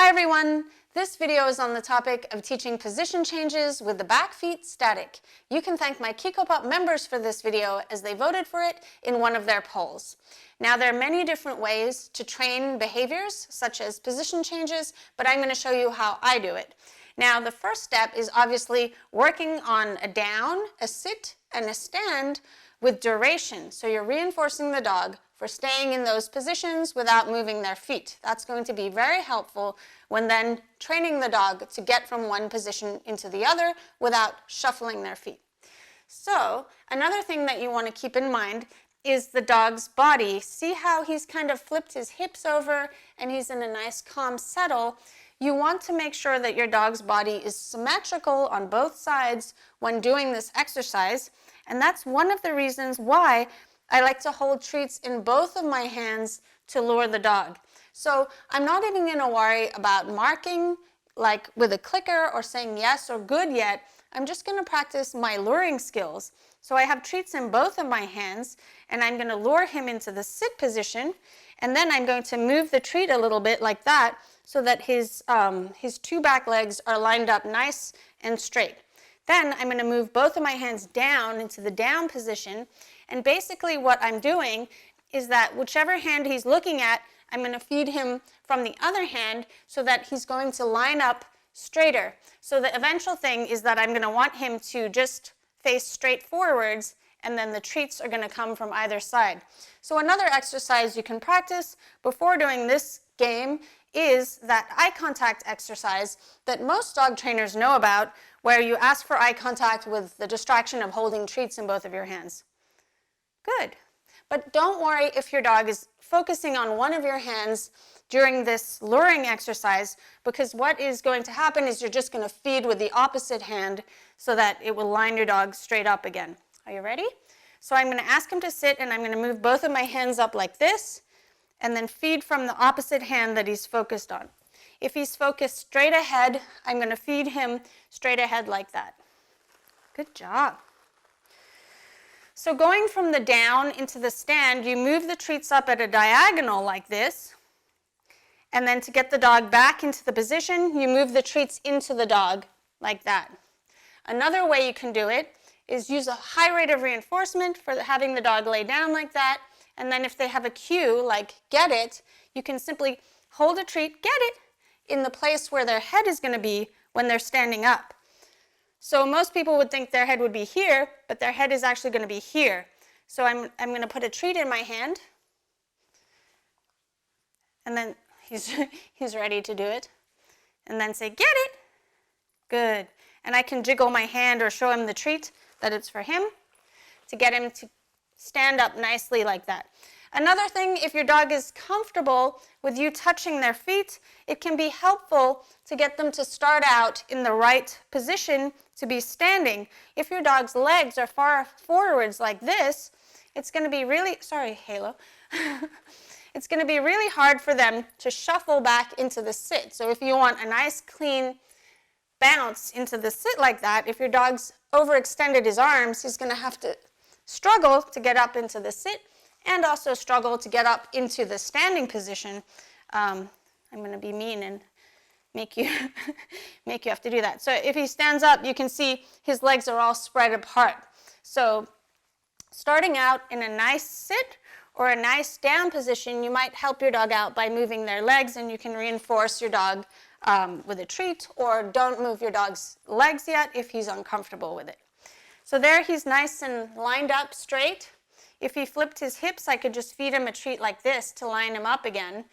Hi everyone! This video is on the topic of teaching position changes with the back feet static. You can thank my Kikopup members for this video as they voted for it in one of their polls. Now there are many different ways to train behaviors such as position changes, but I'm going to show you how I do it. Now the first step is obviously working on a down, a sit, and a stand with duration. So you're reinforcing the dog for staying in those positions without moving their feet. That's going to be very helpful when then training the dog to get from one position into the other without shuffling their feet. So another thing that you want to keep in mind is the dog's body. See how he's kind of flipped his hips over and he's in a nice calm settle. You want to make sure that your dog's body is symmetrical on both sides when doing this exercise, and that's one of the reasons why I like to hold treats in both of my hands to lure the dog. So I'm not even going to worry about marking like with a clicker or saying yes or good yet. I'm just going to practice my luring skills. So I have treats in both of my hands and I'm going to lure him into the sit position, and then I'm going to move the treat a little bit like that so that his two back legs are lined up nice and straight. Then I'm going to move both of my hands down into the down position, and basically what I'm doing is that whichever hand he's looking at, I'm going to feed him from the other hand so that he's going to line up straighter. So the eventual thing is that I'm going to want him to just face straight forwards, and then the treats are going to come from either side. So another exercise you can practice before doing this game is that eye contact exercise that most dog trainers know about, where you ask for eye contact with the distraction of holding treats in both of your hands. Good. But don't worry if your dog is focusing on one of your hands during this luring exercise, because what is going to happen is you're just going to feed with the opposite hand so that it will line your dog straight up again. Are you ready? So I'm going to ask him to sit, and I'm going to move both of my hands up like this, and then feed from the opposite hand that he's focused on. If he's focused straight ahead, I'm going to feed him straight ahead like that. Good job. So going from the down into the stand, you move the treats up at a diagonal like this, and then to get the dog back into the position, you move the treats into the dog like that. Another way you can do it is use a high rate of reinforcement for having the dog lay down like that, and then if they have a cue like get it, you can simply hold a treat, get it, in the place where their head is going to be when they're standing up. So most people would think their head would be here, but their head is actually going to be here. So I'm going to put a treat in my hand, and then he's ready to do it, and then say, get it. Good. And I can jiggle my hand or show him the treat that it's for him to get him to stand up nicely like that. Another thing, if your dog is comfortable with you touching their feet, it can be helpful to get them to start out in the right position to be standing. If your dog's legs are far forwards like this, it's going to be really, sorry, Halo, it's going to be really hard for them to shuffle back into the sit. So if you want a nice clean bounce into the sit like that, if your dog's overextended his arms, he's going to have to struggle to get up into the sit and also struggle to get up into the standing position. I'm going to be mean and make you have to do that. So if he stands up, you can see his legs are all spread apart. So starting out in a nice sit or a nice down position, you might help your dog out by moving their legs, and you can reinforce your dog with a treat, or don't move your dog's legs yet if he's uncomfortable with it. So there he's nice and lined up straight. If he flipped his hips, I could just feed him a treat like this to line him up again.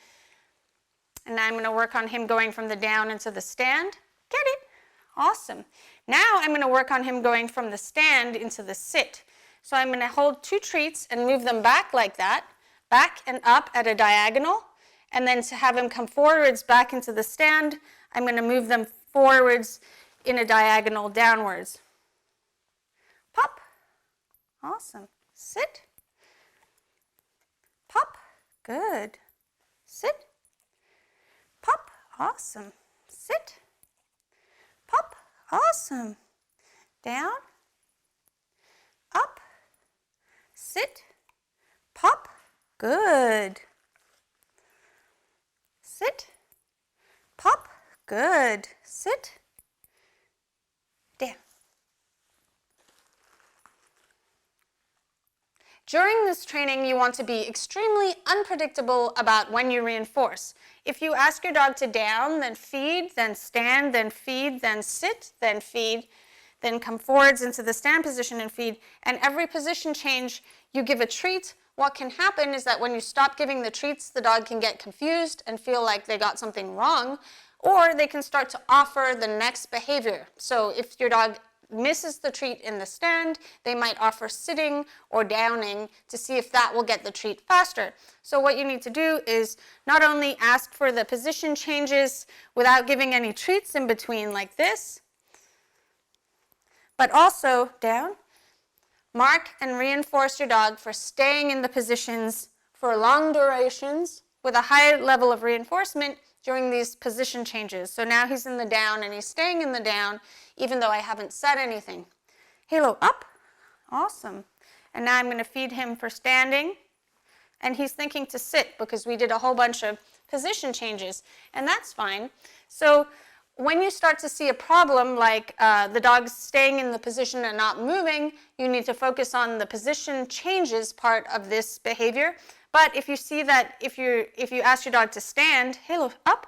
And now I'm going to work on him going from the down into the stand. Get it? Awesome. Now I'm going to work on him going from the stand into the sit. So I'm going to hold two treats and move them back like that, back and up at a diagonal. And then to have him come forwards back into the stand, I'm going to move them forwards in a diagonal downwards. Pop. Awesome. Sit. Pop. Good. Sit. Pop. Awesome. Sit. Pop. Awesome. Down. Up. Sit. Pop. Good. Sit. Pop. Good. Sit. Down. During this training, you want to be extremely unpredictable about when you reinforce. If you ask your dog to down, then feed, then stand, then feed, then sit, then feed, then come forwards into the stand position and feed, and every position change you give a treat, what can happen is that when you stop giving the treats, the dog can get confused and feel like they got something wrong, or they can start to offer the next behavior. So if your dog misses the treat in the stand, they might offer sitting or downing to see if that will get the treat faster. So what you need to do is not only ask for the position changes without giving any treats in between like this, but also down. Mark and reinforce your dog for staying in the positions for long durations with a high level of reinforcement during these position changes. So now he's in the down and he's staying in the down even though I haven't said anything. Halo up. Awesome. And now I'm going to feed him for standing. And he's thinking to sit because we did a whole bunch of position changes. And that's fine. So when you start to see a problem like the dog staying in the position and not moving, you need to focus on the position changes part of this behavior. But if you see that if you ask your dog to stand, halo up,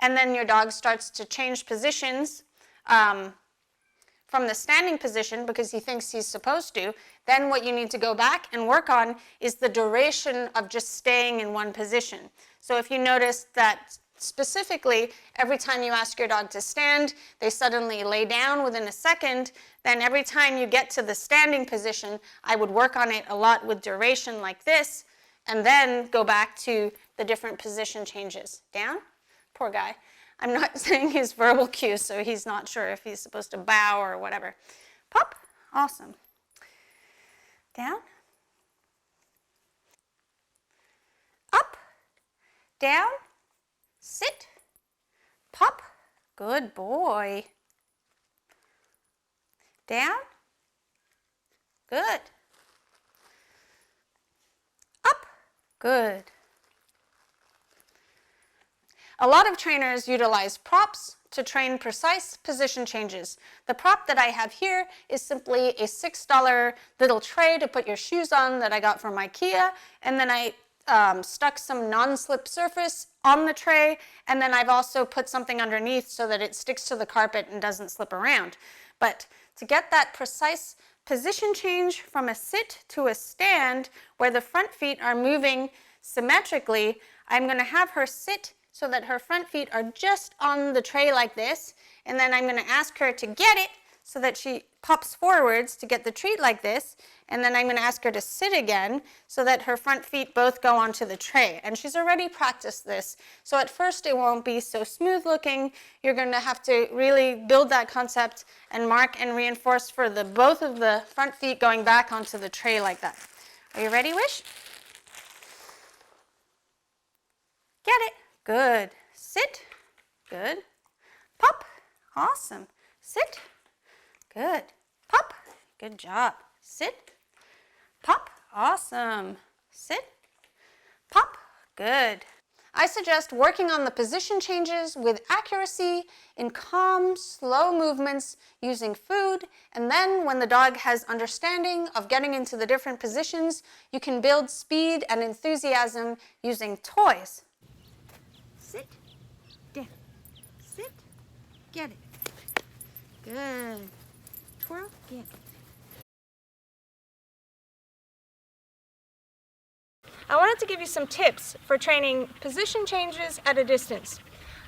and then your dog starts to change positions from the standing position because he thinks he's supposed to, then what you need to go back and work on is the duration of just staying in one position. So if you notice that specifically, every time you ask your dog to stand, they suddenly lay down within a second, then every time you get to the standing position, I would work on it a lot with duration like this, and then go back to the different position changes. Down. Poor guy. I'm not saying his verbal cues, so he's not sure if he's supposed to bow or whatever. Pop. Awesome. Down. Up. Down. Sit. Pop. Good boy. Down. Good. Up. Good. A lot of trainers utilize props to train precise position changes. The prop that I have here is simply a $6 little tray to put your shoes on that I got from IKEA, and then I stuck some non-slip surface on the tray, and then I've also put something underneath so that it sticks to the carpet and doesn't slip around. But to get that precise position change from a sit to a stand where the front feet are moving symmetrically, I'm going to have her sit so that her front feet are just on the tray like this, and then I'm going to ask her to get it so that she pops forwards to get the treat like this, and then I'm going to ask her to sit again so that her front feet both go onto the tray. And she's already practiced this, so at first it won't be so smooth looking. You're going to have to really build that concept and mark and reinforce for both of the front feet going back onto the tray like that. Are you ready, Wish? Get it. Good. Sit. Good. Pop. Awesome. Sit. Good. Pop. Good job. Sit. Pop. Awesome. Sit. Pop. Good. I suggest working on the position changes with accuracy in calm, slow movements using food, and then when the dog has understanding of getting into the different positions, you can build speed and enthusiasm using toys. Sit, down, sit, get it. Good. Twirl, get it. I wanted to give you some tips for training position changes at a distance.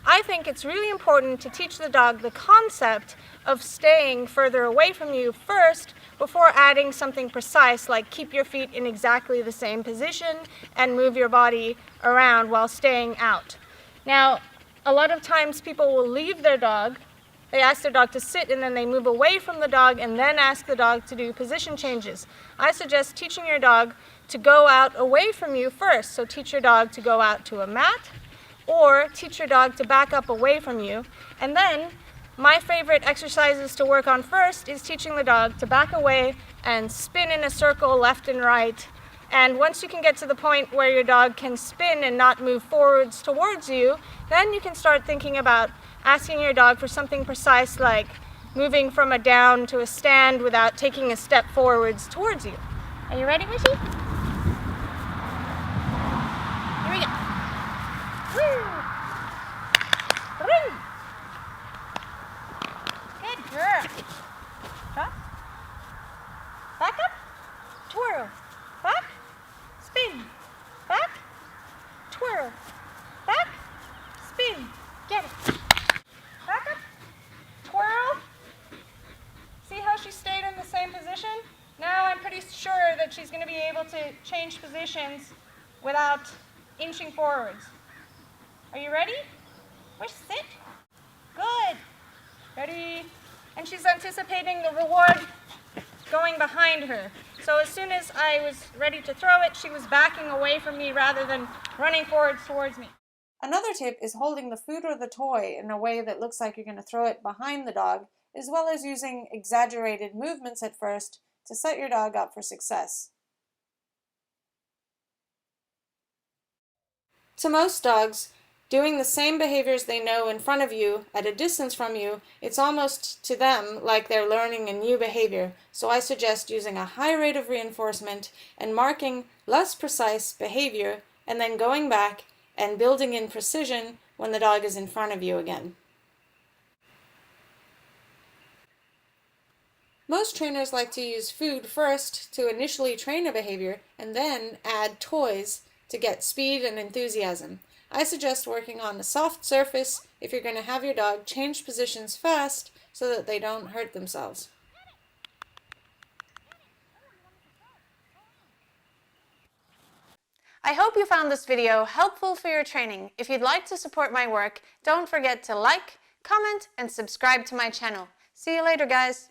I think it's really important to teach the dog the concept of staying further away from you first before adding something precise like keep your feet in exactly the same position and move your body around while staying out. Now, a lot of times people will leave their dog, they ask their dog to sit and then they move away from the dog and then ask the dog to do position changes. I suggest teaching your dog to go out away from you first. So teach your dog to go out to a mat or teach your dog to back up away from you. And then my favorite exercises to work on first is teaching the dog to back away and spin in a circle left and right. And once you can get to the point where your dog can spin and not move forwards towards you, then you can start thinking about asking your dog for something precise like moving from a down to a stand without taking a step forwards towards you. Are you ready, Wishy? Here we go. Woo! Woo! Good girl. Drop. Back up. Twirl. Back. Spin. Back. Twirl. Back. Spin. Get it. Back up. Twirl. See how she stayed in the same position? Now I'm pretty sure that she's going to be able to change positions without inching forwards. Are you ready? Wish, sit. Good. Ready? And she's anticipating the reward going behind her. So as soon as I was ready to throw it, she was backing away from me rather than running forwards towards me. Another tip is holding the food or the toy in a way that looks like you're going to throw it behind the dog, as well as using exaggerated movements at first to set your dog up for success. To most dogs, doing the same behaviors they know in front of you at a distance from you, it's almost to them like they're learning a new behavior. So I suggest using a high rate of reinforcement and marking less precise behavior, and then going back and building in precision when the dog is in front of you again. Most trainers like to use food first to initially train a behavior and then add toys to get speed and enthusiasm. I suggest working on a soft surface if you're going to have your dog change positions fast so that they don't hurt themselves. I hope you found this video helpful for your training. If you'd like to support my work, don't forget to like, comment, and subscribe to my channel. See you later, guys.